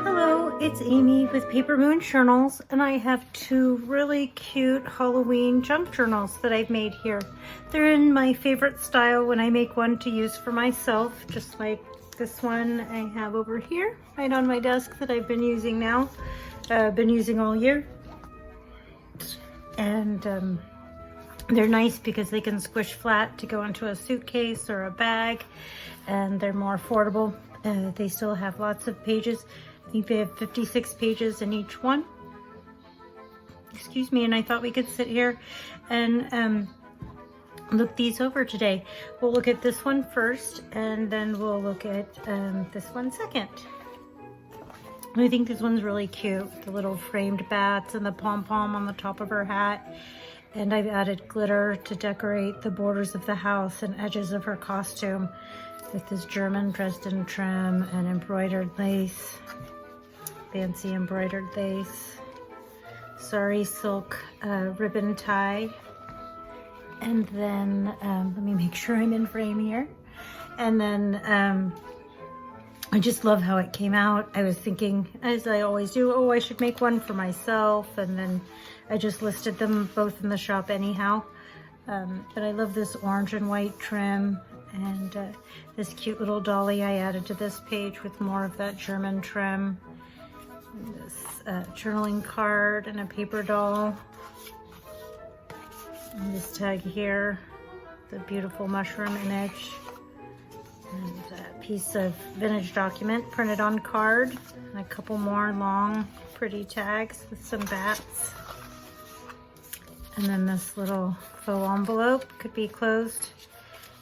Hello, it's Amy with Paper Moon Journals, and I have two really cute Halloween junk journals that I've made here. They're in my favorite style when I make one to use for myself, just like this one I have over here, right on my desk that I've been using now. Been using all year. And they're nice because they can squish flat to go into a suitcase or a bag, and they're more affordable. They still have lots of pages. I think they have 56 pages in each one. Excuse me, and I thought we could sit here and look these over today. We'll look at this one first, and then we'll look at this one second. I think this one's really cute. The little framed bats and the pom-pom on the top of her hat. And I've added glitter to decorate the borders of the house and edges of her costume with this German Dresden trim and embroidered lace. Fancy embroidered lace. Sari silk ribbon tie. And then, let me make sure I'm in frame here. And then, I just love how it came out. I was thinking, as I always do, oh, I should make one for myself. And then I just listed them both in the shop anyhow. But I love this orange and white trim. And this cute little dolly I added to this page with more of that German trim. And this journaling card and a paper doll. And this tag here, the beautiful mushroom image. And a piece of vintage document printed on card. And a couple more long, pretty tags with some bats. And then this little faux envelope could be closed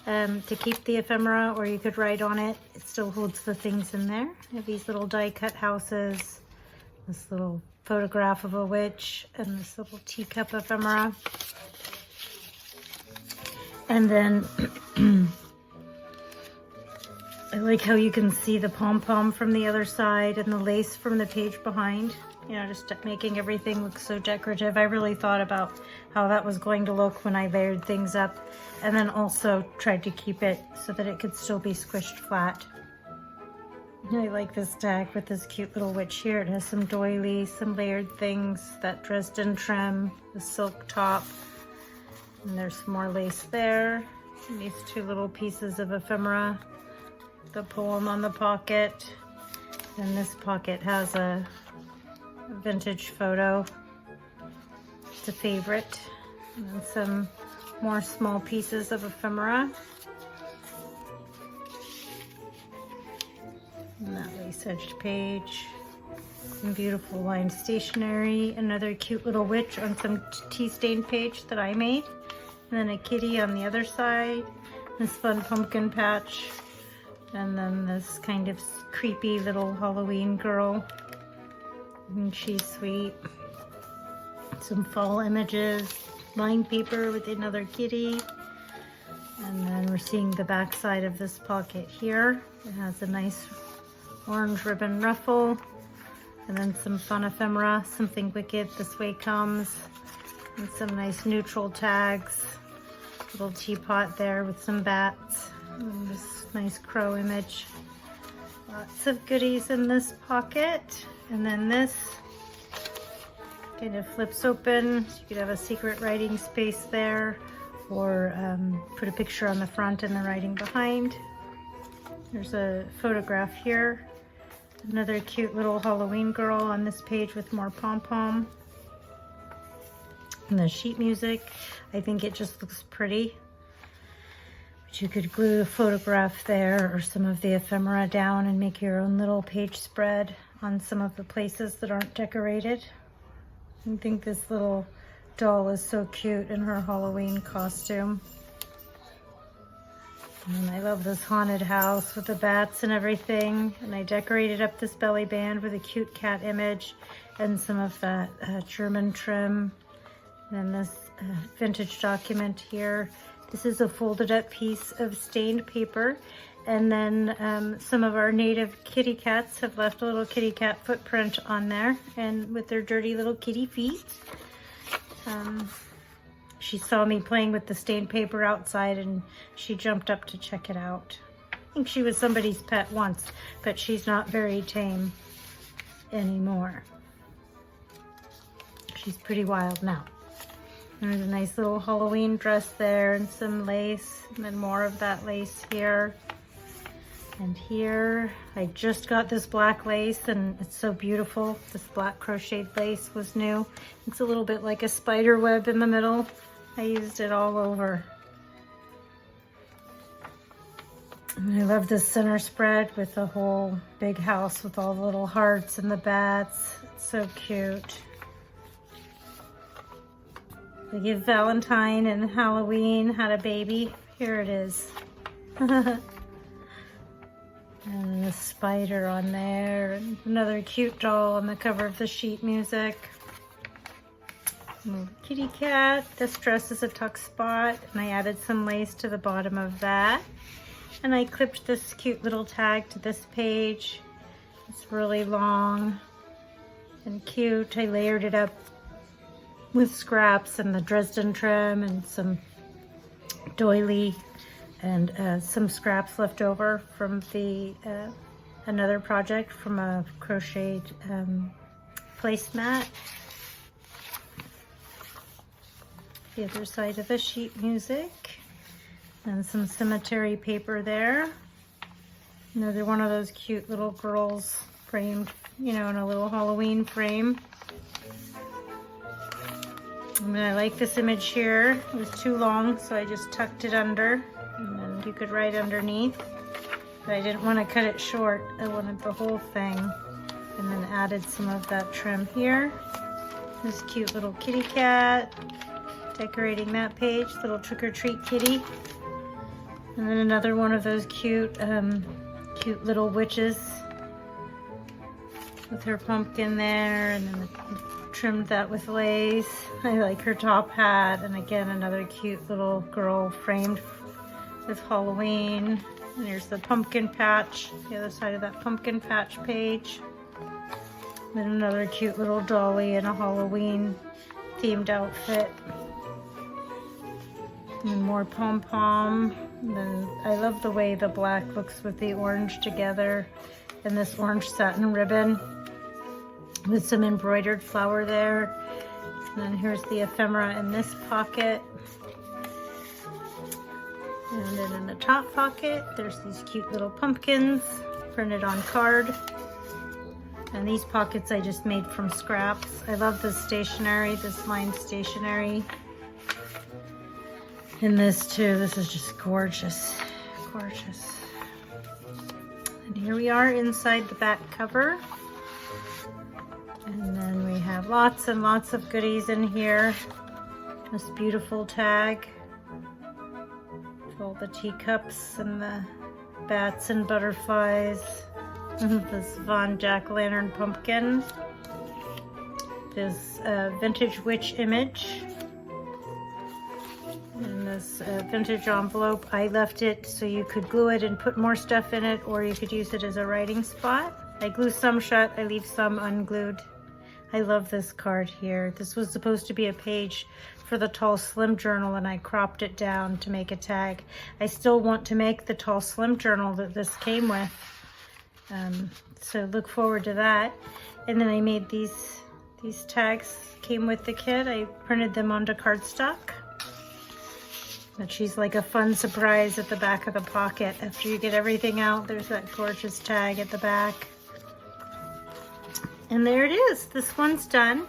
to keep the ephemera, or you could write on it. It still holds the things in there. I have these little die cut houses, this little photograph of a witch, and this little teacup ephemera. And then I like how you can see the pom-pom from the other side and the lace from the page behind. You know, just making everything look so decorative. I really thought about how that was going to look when I layered things up, and then also tried to keep it so that it could still be squished flat. I like this tag with this cute little witch here. It has some doilies, some layered things, that Dresden trim, the silk top, and there's some more lace there. And these two little pieces of ephemera, the poem on the pocket, and this pocket has a vintage photo. It's a favorite. And then some more small pieces of ephemera. And that lace-edged page. Some beautiful lined stationery. Another cute little witch on some tea-stained page that I made. And then a kitty on the other side. This fun pumpkin patch. And then this kind of creepy little Halloween girl. And she's sweet. Some fall images, lined paper with another kitty. And then we're seeing the back side of this pocket here. It has a nice orange ribbon ruffle. And then some fun ephemera, something wicked, this way comes. And some nice neutral tags. Little teapot there with some bats. And this nice crow image. Lots of goodies in this pocket. And then this kind of flips open. So you could have a secret writing space there, or put a picture on the front and the writing behind. There's a photograph here. Another cute little Halloween girl on this page with more pom-pom. And the sheet music, I think it just looks pretty. But you could glue a photograph there or some of the ephemera down and make your own little page spread on some of the places that aren't decorated. I think this little doll is so cute in her Halloween costume. And I love this haunted house with the bats and everything. And I decorated up this belly band with a cute cat image and some of that German trim. And this vintage document here. This is a folded up piece of stained paper. And then some of our native kitty cats have left a little kitty cat footprint on there, and with their dirty little kitty feet. She saw me playing with the stained paper outside and she jumped up to check it out. I think she was somebody's pet once, but she's not very tame anymore. She's pretty wild now. There's a nice little Halloween dress there and some lace, and then more of that lace here. And here, I just got this black lace and it's so beautiful. This black crocheted lace was new. It's a little bit like a spider web in the middle. I used it all over. And I love this center spread with the whole big house with all the little hearts and the bats. It's so cute. They give Valentine and Halloween had a baby. Here it is. And the spider on there, and another cute doll on the cover of the sheet music. And the kitty cat. This dress is a tuck spot, and I added some lace to the bottom of that. And I clipped this cute little tag to this page. It's really long and cute. I layered it up with scraps and the Dresden trim and some doily and some scraps left over from the another project from a crocheted placemat. The other side of the sheet music and some cemetery paper there. Another one of those cute little girls framed, you know, in a little Halloween frame. And I like this image here. It was too long, so I just tucked it under. And then you could write underneath. But I didn't want to cut it short. I wanted the whole thing. And then added some of that trim here. This cute little kitty cat. Decorating that page. Little trick-or-treat kitty. And then another one of those cute, cute little witches. With her pumpkin there. And then trimmed that with lace. I like her top hat. And again, another cute little girl framed with Halloween. And here's the pumpkin patch, the other side of that pumpkin patch page. Then another cute little dolly in a Halloween themed outfit. And more pom-pom. And then I love the way the black looks with the orange together. And this orange satin ribbon with some embroidered flower there. And then here's the ephemera in this pocket. And then in the top pocket, there's these cute little pumpkins printed on card. And these pockets I just made from scraps. I love this stationery, this lined stationery. And this too, this is just gorgeous, gorgeous. And here we are inside the back cover. And then we have lots and lots of goodies in here. This beautiful tag. All the teacups and the bats and butterflies. This Von jack-o'-lantern pumpkin. This vintage witch image. And this vintage envelope. I left it so you could glue it and put more stuff in it, or you could use it as a writing spot. I glue some shut, I leave some unglued. I love this card here. This was supposed to be a page for the Tall Slim journal, and I cropped it down to make a tag. I still want to make the Tall Slim journal that this came with. So look forward to that. And then I made these tags, came with the kit. I printed them onto cardstock. But she's like a fun surprise at the back of the pocket. After you get everything out, there's that gorgeous tag at the back. And there it is. This one's done.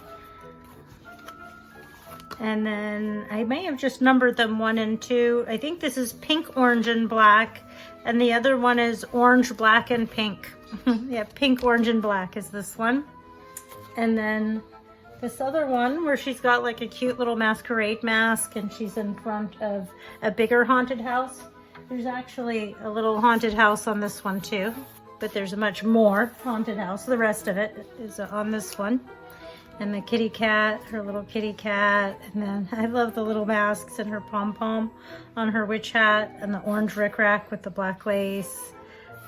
And then I may have just numbered them 1 and 2. I think this is pink, orange, and black. And the other one is orange, black, and pink. Yeah, pink, orange, and black is this one. And then this other one where she's got like a cute little masquerade mask and she's in front of a bigger haunted house. There's actually a little haunted house on this one too, but there's a much more haunted house. The rest of it is on this one. And the kitty cat, her little kitty cat. And then I love the little masks and her pom-pom on her witch hat, and the orange rickrack with the black lace.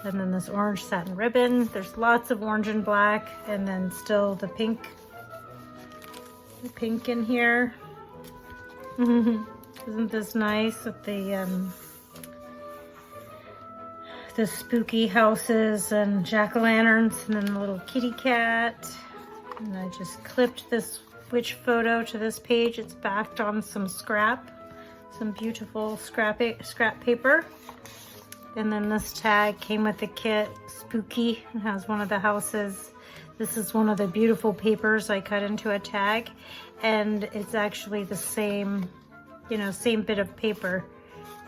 And then this orange satin ribbon. There's lots of orange and black, and then still the pink in here. Isn't this nice with the spooky houses and jack-o'-lanterns, and then the little kitty cat. And I just clipped this witch photo to this page. It's backed on some scrap, some beautiful scrap paper. And then this tag came with the kit, spooky. It has one of the houses. This is one of the beautiful papers I cut into a tag, and it's actually the same, same bit of paper,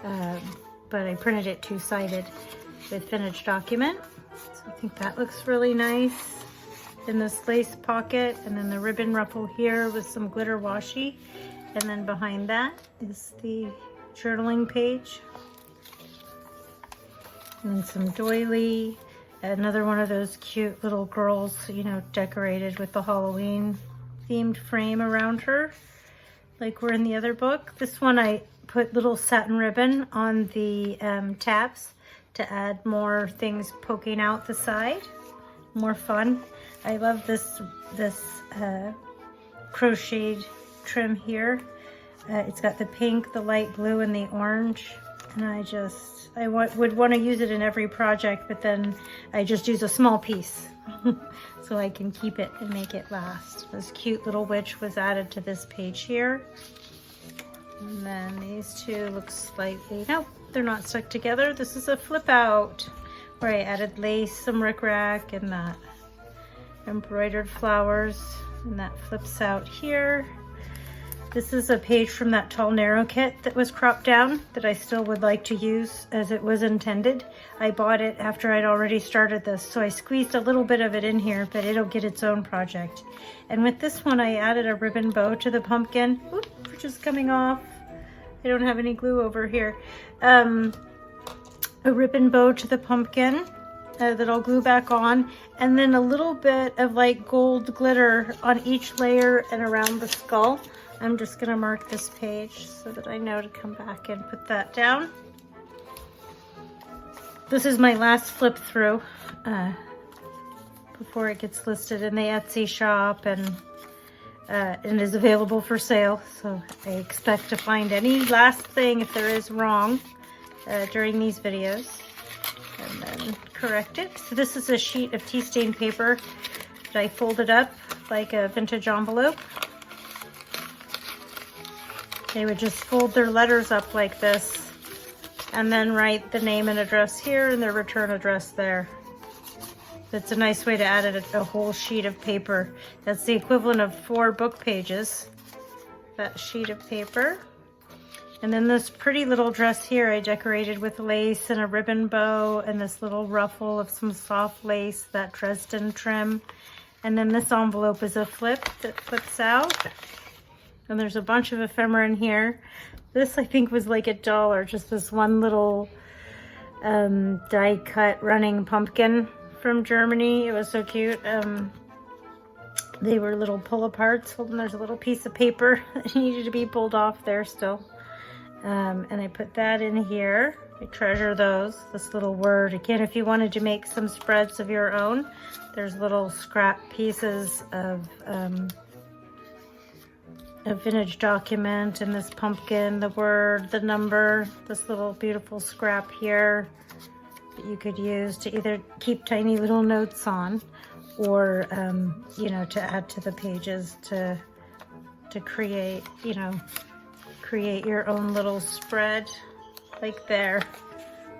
but I printed it two-sided with vintage document. So I think that looks really nice in this lace pocket, and then the ribbon ruffle here with some glitter washi, and then behind that is the journaling page, and then some doily, another one of those cute little girls, decorated with the Halloween themed frame around her, like we're in the other book. This one I put little satin ribbon on the tabs to add more things poking out the side, more fun. I love this crocheted trim here. It's got the pink, the light blue, and the orange, and I would want to use it in every project, but then I just use a small piece so I can keep it and make it last. This cute little witch was added to this page here. And then these two look slightly, nope, they're not stuck together. This is a flip out where I added lace, some rickrack, and that embroidered flowers, and that flips out here. This is a page from that tall narrow kit that was cropped down that I still would like to use as it was intended. I bought it after I'd already started this, so I squeezed a little bit of it in here, but it'll get its own project. And with this one, I added a ribbon bow to the pumpkin, which is coming off. I don't have any glue over here. A ribbon bow to the pumpkin that I'll glue back on, and then a little bit of like gold glitter on each layer and around the skull. I'm just gonna mark this page so that I know to come back and put that down. This is my last flip through before it gets listed in the Etsy shop and is available for sale. So I expect to find any last thing, if there is, wrong during these videos, and then correct it. So this is a sheet of tea stain paper that I folded up like a vintage envelope. They would just fold their letters up like this and then write the name and address here and their return address there. It's a nice way to add a whole sheet of paper. That's the equivalent of 4 book pages, that sheet of paper. And then this pretty little dress here I decorated with lace and a ribbon bow and this little ruffle of some soft lace, that Dresden trim. And then this envelope is a flip that flips out. And there's a bunch of ephemera in here. This I think was like $1, just this one little die cut running pumpkin from Germany. It was so cute. They were little pull aparts. Hold on, there's a little piece of paper that needed to be pulled off there still. And I put that in here. I treasure those, this little word. Again, if you wanted to make some spreads of your own, there's little scrap pieces of a vintage document, and this pumpkin, the word, the number, this little beautiful scrap here that you could use to either keep tiny little notes on or, to add to the pages to create, create your own little spread like there.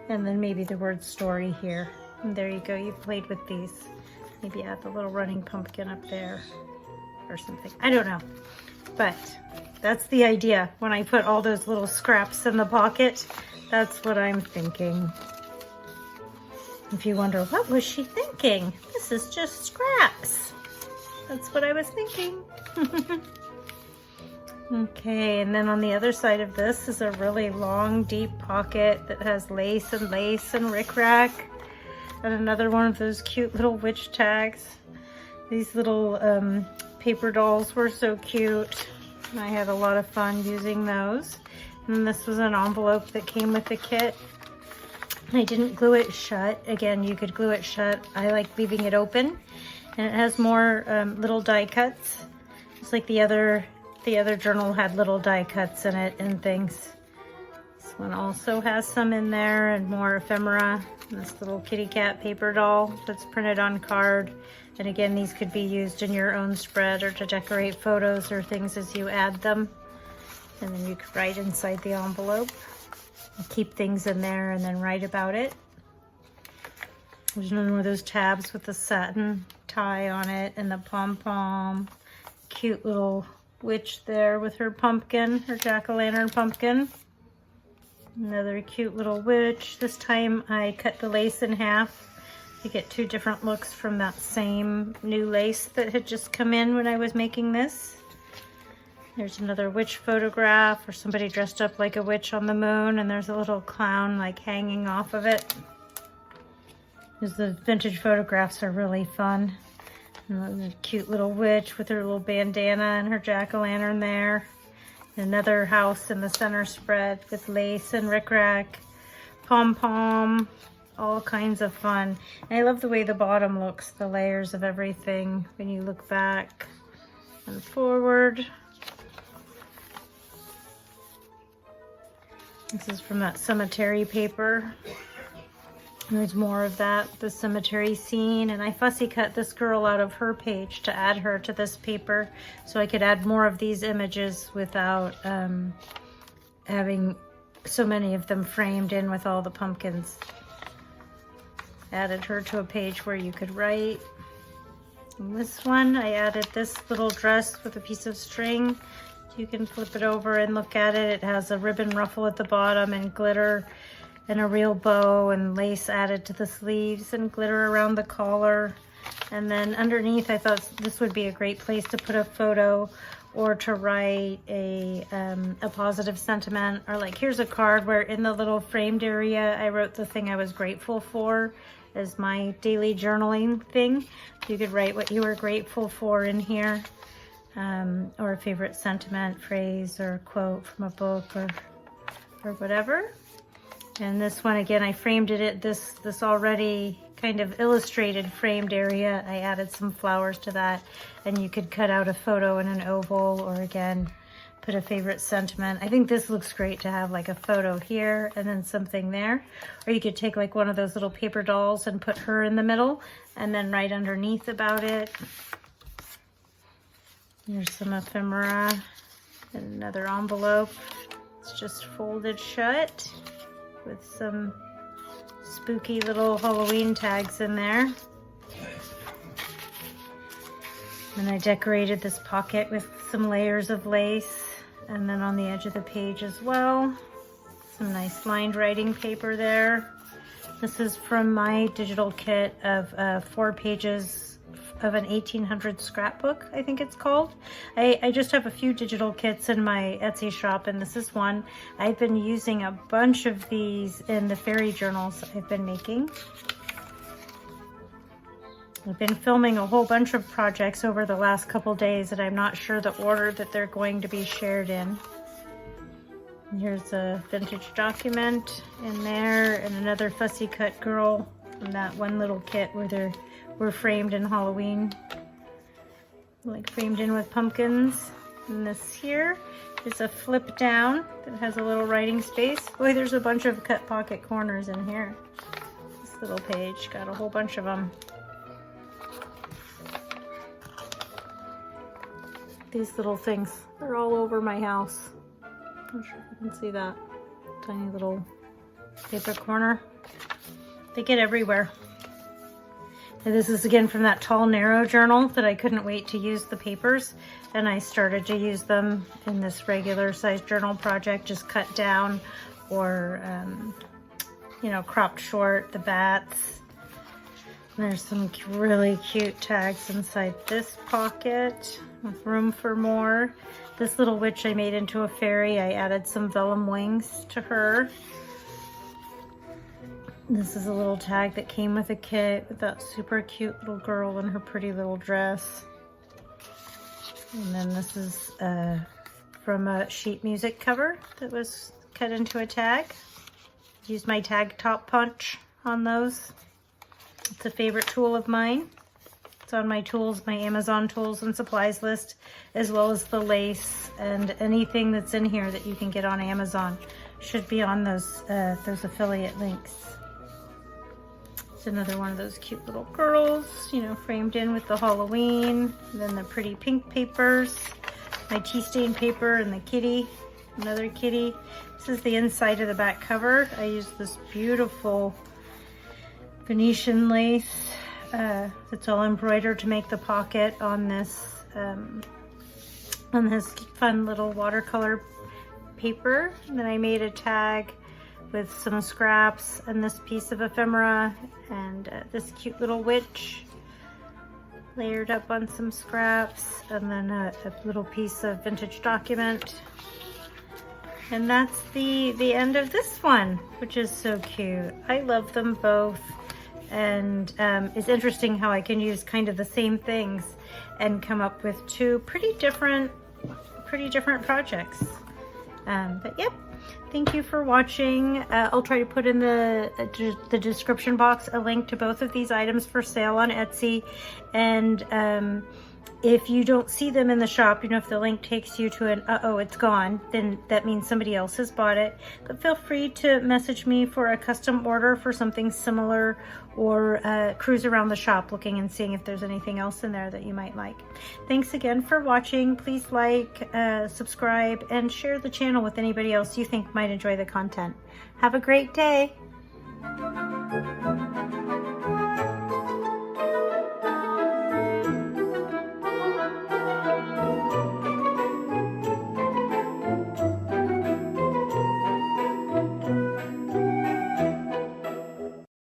And then maybe the word story here. And there you go, you've played with these. Maybe add the little running pumpkin up there or something. I don't know. But that's the idea. When I put all those little scraps in the pocket, that's what I'm thinking. If you wonder, what was she thinking? This is just scraps. That's what I was thinking. Okay, and then on the other side of this is a really long, deep pocket that has lace and rickrack. And another one of those cute little witch tags. These little paper dolls were so cute. I had a lot of fun using those. And this was an envelope that came with the kit. I didn't glue it shut. Again, you could glue it shut. I like leaving it open. And it has more little die cuts, just like the other The other journal had little die cuts in it and things. This one also has some in there and more ephemera. This little kitty cat paper doll that's printed on card. And again, these could be used in your own spread or to decorate photos or things as you add them. And then you could write inside the envelope. Keep things in there and then write about it. There's another one of those tabs with the satin tie on it and the pom-pom. Cute little witch there with her pumpkin, her jack-o'-lantern pumpkin. Another cute little witch. This time I cut the lace in half. You get two different looks from that same new lace that had just come in when I was making this. There's another witch photograph or somebody dressed up like a witch on the moon, and there's a little clown like hanging off of it. The vintage photographs are really fun. And a cute little witch with her little bandana and her jack-o'-lantern there. Another house in the center spread with lace and rickrack, pom-pom, all kinds of fun. And I love the way the bottom looks, the layers of everything when you look back and forward. This is from that cemetery paper. There's more of that, the cemetery scene, and I fussy cut this girl out of her page to add her to this paper so I could add more of these images without having so many of them framed in with all the pumpkins. Added her to a page where you could write. And this one, I added this little dress with a piece of string. You can flip it over and look at it. It has a ribbon ruffle at the bottom and glitter and a real bow and lace added to the sleeves and glitter around the collar. And then underneath, I thought this would be a great place to put a photo or to write a positive sentiment, or like here's a card where in the little framed area I wrote the thing I was grateful for as my daily journaling thing. You could write what you were grateful for in here, or a favorite sentiment, phrase, or quote from a book or whatever. And this one, again, I framed it at this already kind of illustrated framed area. I added some flowers to that, and you could cut out a photo in an oval, or again, put a favorite sentiment. I think this looks great to have like a photo here and then something there. Or you could take like one of those little paper dolls and put her in the middle and then write underneath about it. Here's some ephemera and another envelope. It's just folded shut with some spooky little Halloween tags in there. And I decorated this pocket with some layers of lace, and then on the edge of the page as well, some nice lined writing paper there. This is from my digital kit of 4 pages of an 1800 scrapbook, I think it's called. I just have a few digital kits in my Etsy shop, and this is one. I've been using a bunch of these in the fairy journals I've been making. I've been filming a whole bunch of projects over the last couple days, and I'm not sure the order that they're going to be shared in. And here's a vintage document in there, and another fussy cut girl from that one little kit where they were framed in Halloween, like framed in with pumpkins. And this here is a flip down that has a little writing space. Boy, there's a bunch of cut pocket corners in here. This little page got a whole bunch of them. These little things are all over my house. I'm not sure if you can see that tiny little paper corner. They get everywhere. And this is again from that tall, narrow journal that I couldn't wait to use the papers, and I started to use them in this regular size journal project, just cut down or, you know, cropped short the bats. And there's some really cute tags inside this pocket with room for more. This little witch I made into a fairy. I added some vellum wings to her. This is a little tag that came with a kit with that super cute little girl in her pretty little dress. And then this is from a sheet music cover that was cut into a tag. Used my tag top punch on those. It's a favorite tool of mine. It's on my tools, my Amazon tools and supplies list, as well as the lace and anything that's in here that you can get on Amazon should be on those affiliate links. It's another one of those cute little girls, you know, framed in with the Halloween, and then the pretty pink papers, my tea stain paper, and the kitty, another kitty. This is the inside of the back cover. I used this beautiful Venetian lace that's all embroidered to make the pocket on this fun little watercolor paper. And then I made a tag with some scraps and this piece of ephemera and this cute little witch layered up on some scraps, and then a little piece of vintage document. And that's the end of this one, which is so cute. I love them both. And it's interesting how I can use kind of the same things and come up with two pretty different projects. But yep, thank you for watching. I'll try to put in the description box a link to both of these items for sale on Etsy. And if you don't see them in the shop, you know, if the link takes you to an uh-oh, it's gone, then that means somebody else has bought it. But feel free to message me for a custom order for something similar, or cruise around the shop looking and seeing if there's anything else in there that you might like. Thanks again for watching. Please like, subscribe, and share the channel with anybody else you think might enjoy the content. Have a great day.